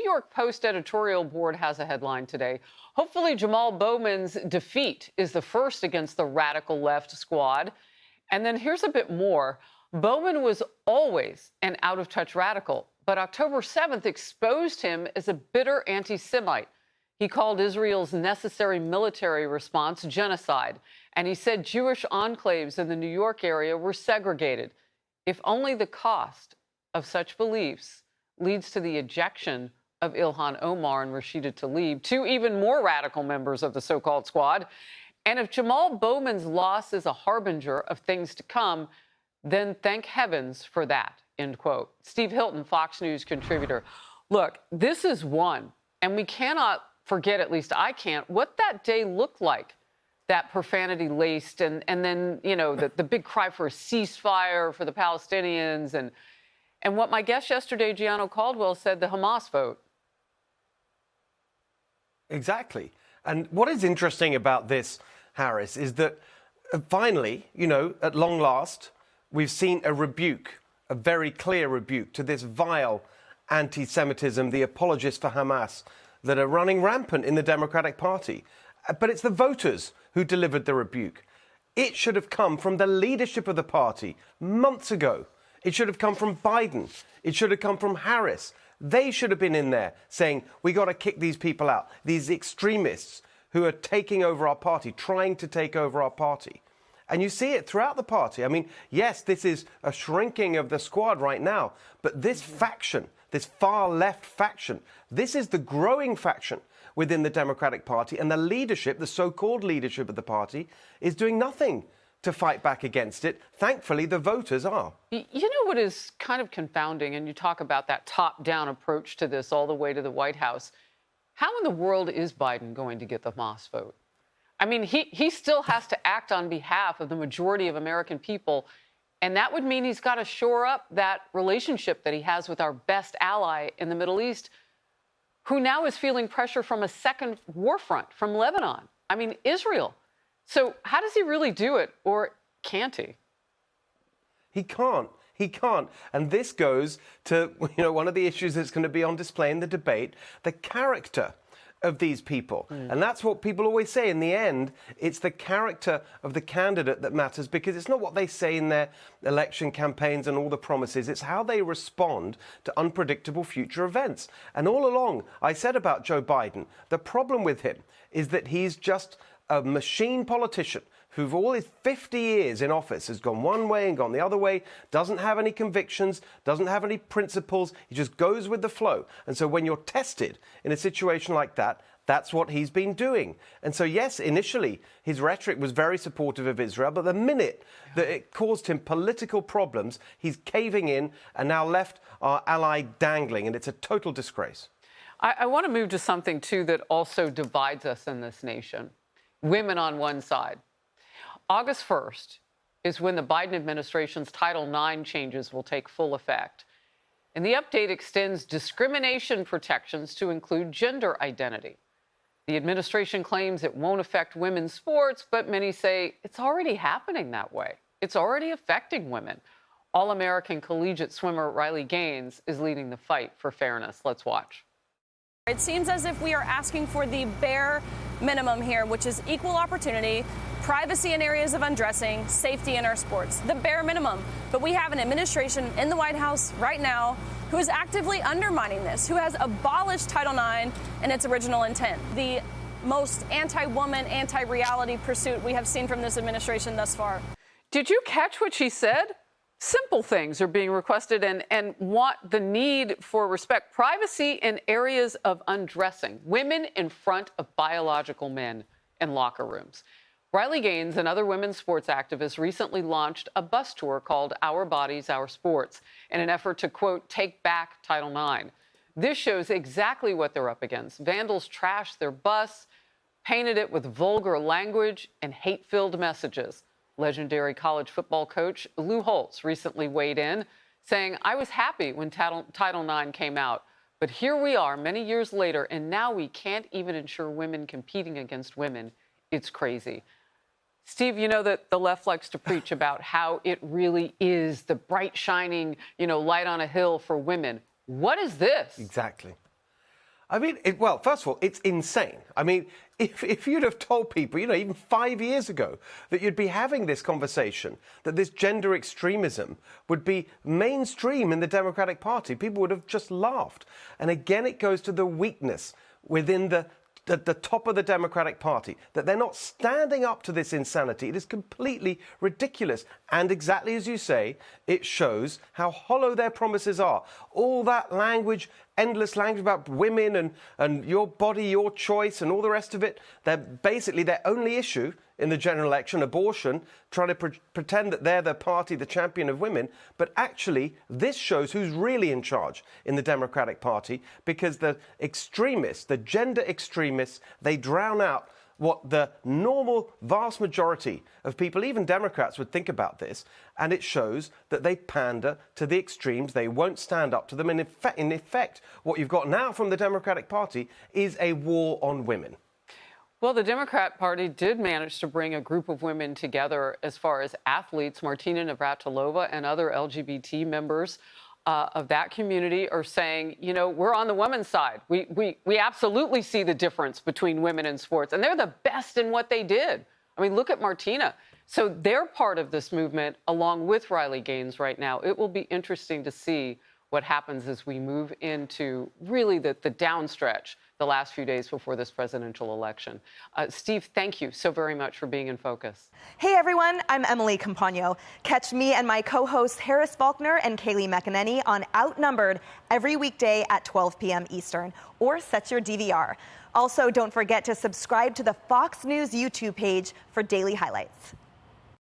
York Post editorial board has a headline today. Hopefully, Jamal Bowman's defeat is the first against the radical left squad. And then here's a bit more. Bowman was always an out-of-touch radical, but October 7th exposed him as a bitter anti-Semite. He called Israel's necessary military response genocide, and he said Jewish enclaves in the New York area were segregated. If only the cost of such beliefs leads to the ejection of Ilhan Omar and Rashida Tlaib, two even more radical members of the so-called squad. And if Jamal Bowman's loss is a harbinger of things to come, then thank heavens for that, end quote. Steve Hilton, Fox News contributor. Look, this is one, and we cannot forget, at least I can't, what that day looked like. That profanity-laced, and then, you know, the big cry for a ceasefire for the Palestinians, and what my guest yesterday, Gianno Caldwell, said, the Hamas vote. Exactly. And what is interesting about this, Harris, is that finally, you know, at long last, we've seen a rebuke, a very clear rebuke to this vile anti-Semitism, the apologists for Hamas that are running rampant in the Democratic Party. But it's the voters who delivered the rebuke. It should have come from the leadership of the party months ago. It should have come from Biden. It should have come from Harris. They should have been in there saying, we got to kick these people out, these extremists who are taking over our party, trying to take over our party. And you see it throughout the party. I mean, yes, this is a shrinking of the squad right now, but this faction, this far left faction, this is the growing faction within the Democratic Party, and the leadership, the so-called leadership of the party, is doing nothing to fight back against it. Thankfully, the voters are. You know what is kind of confounding, and you talk about that top-down approach to this all the way to the White House. How in the world is Biden going to get the Hamas vote? I mean, he still has to act on behalf of the majority of American people, and that would mean he's got to shore up that relationship that he has with our best ally in the Middle East, who now is feeling pressure from a second war front, from Lebanon. I mean, Israel. So how does he really do it, or can't he? He can't. He can't. And this goes to, you know, one of the issues that's going to be on display in the debate, the character of these people. And that's what people always say. In the end, it's the character of the candidate that matters, because it's not what they say in their election campaigns and all the promises. It's how they respond to unpredictable future events. And all along, I said about Joe Biden, the problem with him is that he's just a machine politician who, for all his 50 years in office, has gone one way and gone the other way, doesn't have any convictions, doesn't have any principles. He just goes with the flow. And so when you're tested in a situation like that, that's what he's been doing. And so, yes, initially, his rhetoric was very supportive of Israel, but the minute that it caused him political problems, he's caving in and now left our ally dangling, and it's a total disgrace. I want to move to something, too, that also divides us in this nation. Women on one side. August 1st is when the Biden administration's Title IX changes will take full effect. And the update extends discrimination protections to include gender identity. The administration claims it won't affect women's sports, but many say it's already happening that way. It's already affecting women. All-American collegiate swimmer Riley Gaines is leading the fight for fairness. Let's watch. It seems as if we are asking for the bare minimum here, which is equal opportunity, privacy in areas of undressing, safety in our sports, the bare minimum. But we have an administration in the White House right now who is actively undermining this, who has abolished Title IX in its original intent. The most anti-woman, anti-reality pursuit we have seen from this administration thus far. Did you catch what she said? Simple things are being requested and want the need for respect. Privacy in areas of undressing. Women in front of biological men in locker rooms. Riley Gaines and other women's sports activists recently launched a bus tour called Our Bodies, Our Sports in an effort to, quote, take back Title IX. This shows exactly what they're up against. Vandals trashed their bus, painted it with vulgar language and hate-filled messages. Legendary college football coach Lou Holtz recently weighed in, saying, I was happy when Title IX came out, but here we are many years later, and now we can't even ensure women competing against women. It's crazy. Steve, you know that the left likes to preach about how it really is the bright, shining, light on a hill for women. What is this? Exactly. I mean, well, first of all, it's insane. I mean, if you'd have told people, even 5 years ago, that you'd be having this conversation, that this gender extremism would be mainstream in the Democratic Party, people would have just laughed. And again, it goes to the weakness within the top of the Democratic Party, that they're not standing up to this insanity. It is completely ridiculous. And exactly as you say, it shows how hollow their promises are. All that language, endless language about women and your body, your choice, and all the rest of it, they're basically their only issue in the general election, abortion, trying to pretend that they're the party, the champion of women. But actually, this shows who's really in charge in the Democratic Party, because the extremists, the gender extremists, they drown out what the normal vast majority of people, even Democrats, would think about this. And it shows that they pander to the extremes. They won't stand up to them. And in effect, what you've got now from the Democratic Party is a war on women. Well, the Democrat Party did manage to bring a group of women together as far as athletes. Martina Navratilova and other LGBT members of that community are saying, we're on the women's side. We absolutely see the difference between women in sports, and they're the best in what they did. I mean, look at Martina. So they're part of this movement along with Riley Gaines right now. It will be interesting to see what happens as we move into really the downstretch the last few days before this presidential election. Steve, thank you so very much for being in focus. Hey, everyone. I'm Emily Campagno. Catch me and my co-hosts Harris Faulkner and Kaylee McEnany on Outnumbered every weekday at 12 p.m. Eastern, or set your DVR. Also, don't forget to subscribe to the Fox News YouTube page for daily highlights.